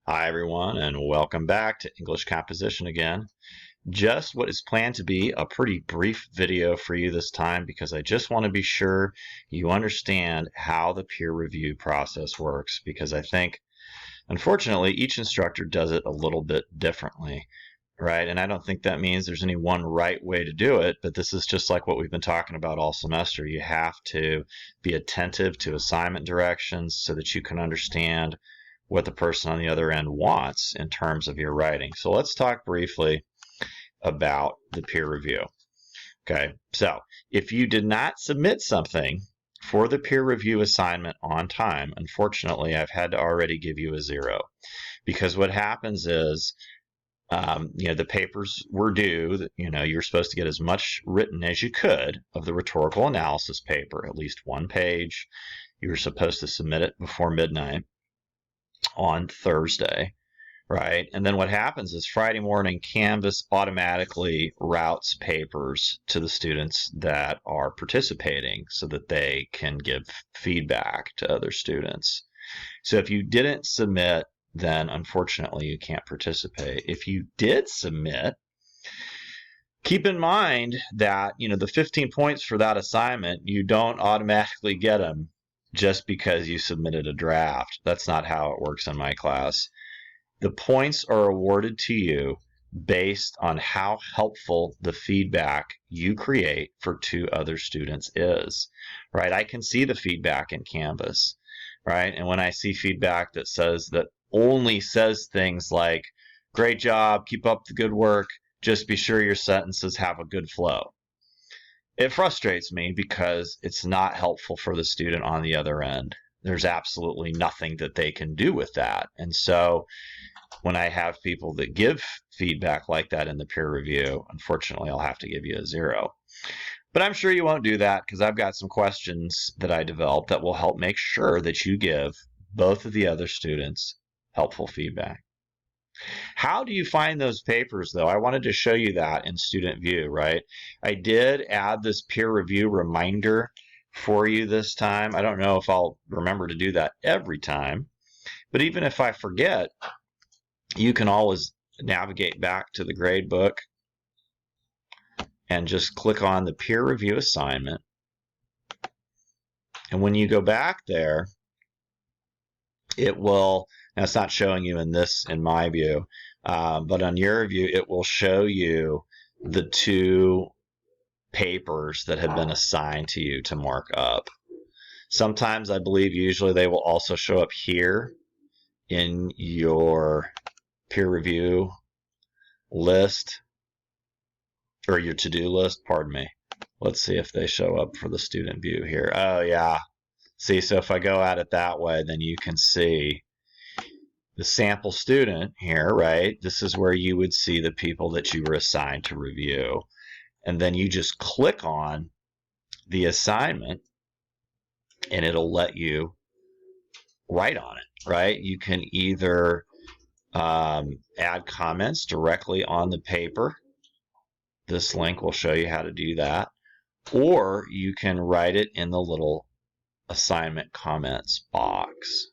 Hi everyone, and welcome back to English Composition again. Just what is planned to be a pretty brief video for you this time because I just want to be sure you understand how the peer review process works, because I think unfortunately each instructor does it a little bit differently, right? And I don't think that means there's any one right way to do it, but this is just like what we've been talking about all semester. You have to be attentive to assignment directions so that you can understand what the person on the other end wants in terms of your writing. So let's talk briefly about the peer review. Okay, so if you did not submit something for the peer review assignment on time, unfortunately, I've had to already give you a 0, because what happens is, the papers were due. You were supposed to get as much written as you could of the rhetorical analysis paper, at least one page. You were supposed to submit it before midnight on Thursday, right? And then what happens is Friday morning, Canvas automatically routes papers to the students that are participating so that they can give feedback to other students. So if you didn't submit, then unfortunately you can't participate. If you did submit, keep in mind that the 15 points for that assignment, you don't automatically get them just because you submitted a draft. That's not how it works in my class. The points are awarded to you based on how helpful the feedback you create for 2 other students is, right? I can see the feedback in Canvas, right? And when I see feedback that only says things like, great job, keep up the good work, just be sure your sentences have a good flow, it frustrates me because it's not helpful for the student on the other end. There's absolutely nothing that they can do with that. And so when I have people that give feedback like that in the peer review, unfortunately, I'll have to give you a 0. But I'm sure you won't do that, because I've got some questions that I developed that will help make sure that you give both of the other students helpful feedback. How do you find those papers, though? I wanted to show you that in Student View, right? I did add this peer review reminder for you this time. I don't know if I'll remember to do that every time, but even if I forget, you can always navigate back to the grade book and just click on the peer review assignment. And when you go back there, it will, now it's not showing you in my view, but on your view, it will show you the 2 papers that have been assigned to you to mark up. Sometimes, I believe, usually they will also show up here in your peer review list, or your to-do list, pardon me. Let's see if they show up for the student view here. Oh, yeah. See, so if I go at it that way, then you can see the sample student here, right? This is where you would see the people that you were assigned to review. And then you just click on the assignment, and it'll let you write on it, right? You can either add comments directly on the paper. This link will show you how to do that. Or you can write it in the little assignment comments box.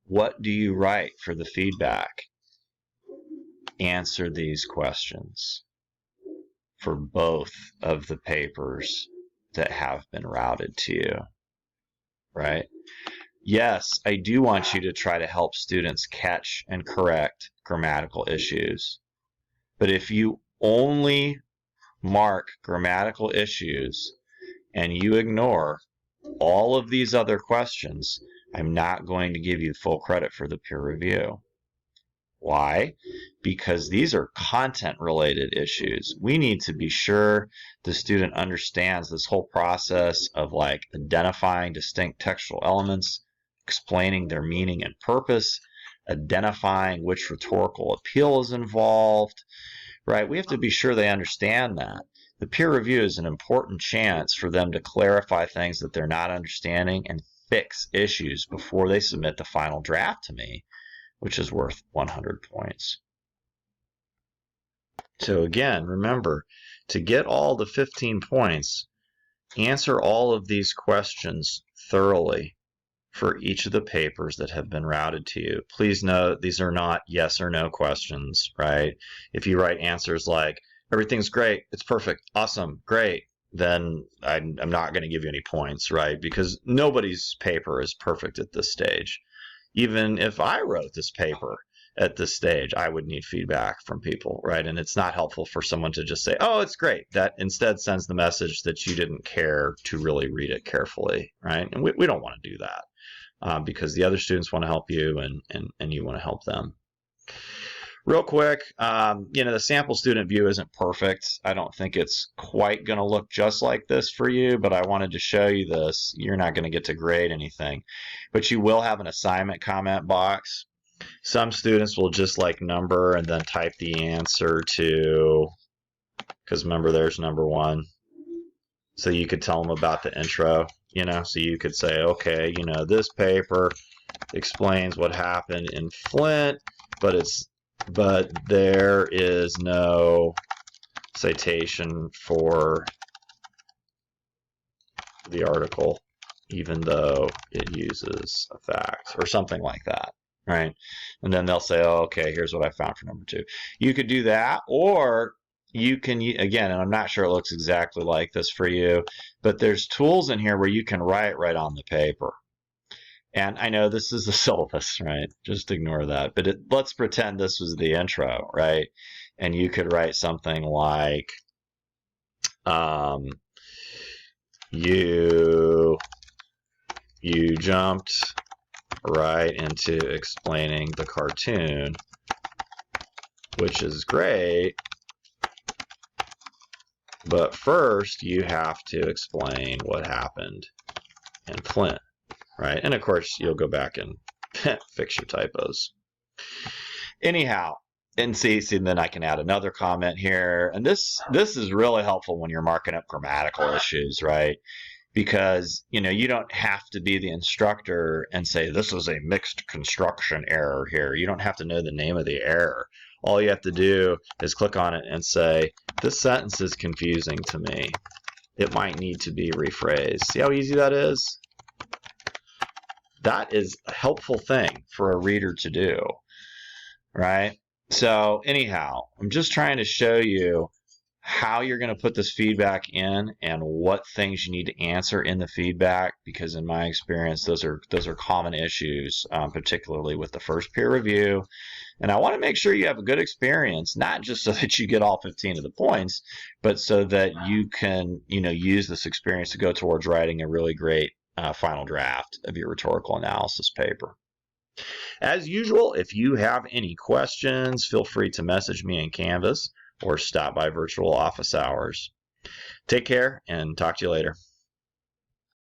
What do you write for the feedback? Answer these questions for both of the papers that have been routed to you, right? Yes, I do want you to try to help students catch and correct grammatical issues. But if you only mark grammatical issues and you ignore all of these other questions, I'm not going to give you full credit for the peer review. Why? Because these are content-related issues. We need to be sure the student understands this whole process of identifying distinct textual elements, explaining their meaning and purpose, identifying which rhetorical appeal is involved, right? We have to be sure they understand that. The peer review is an important chance for them to clarify things that they're not understanding and fix issues before they submit the final draft to me, which is worth 100 points. So again, remember, to get all the 15 points, answer all of these questions thoroughly for each of the papers that have been routed to you. Please note these are not yes or no questions, right? If you write answers like, everything's great, it's perfect, awesome, great, then I'm not going to give you any points, right? Because nobody's paper is perfect at this stage. Even if I wrote this paper at this stage, I would need feedback from people, right? And it's not helpful for someone to just say, oh, it's great. That instead sends the message that you didn't care to really read it carefully, right? And we don't want to do that. Because the other students want to help you and you want to help them. Real quick, the sample student view isn't perfect. I don't think it's quite going to look just like this for you, but I wanted to show you this. You're not going to get to grade anything, but you will have an assignment comment box. Some students will just like number and then type the answer to, because remember there's number 1. So you could tell them about the intro, so you could say, okay, this paper explains what happened in Flint, but there is no citation for the article, even though it uses a fact, or something like that, right? And then they'll say, oh, okay, here's what I found for number 2. You could do that, or you can, again, and I'm not sure it looks exactly like this for you, but there's tools in here where you can write right on the paper. And I know this is the syllabus, right? Just ignore that. But let's pretend this was the intro, right? And you could write something like, you jumped right into explaining the cartoon, which is great. But first, you have to explain what happened in Flint, right? And of course, you'll go back and fix your typos. Anyhow, and see, then I can add another comment here. And this is really helpful when you're marking up grammatical issues, right? Because, you don't have to be the instructor and say, this is a mixed construction error here. You don't have to know the name of the error. All you have to do is click on it and say, this sentence is confusing to me. It might need to be rephrased. See how easy that is? That is a helpful thing for a reader to do, right? So anyhow, I'm just trying to show you how you're going to put this feedback in and what things you need to answer in the feedback, because in my experience, those are common issues, particularly with the first peer review. And I want to make sure you have a good experience, not just so that you get all 15 of the points, but so that you can, use this experience to go towards writing a really great final draft of your rhetorical analysis paper. As usual, if you have any questions, feel free to message me in Canvas or stop by virtual office hours. Take care and talk to you later.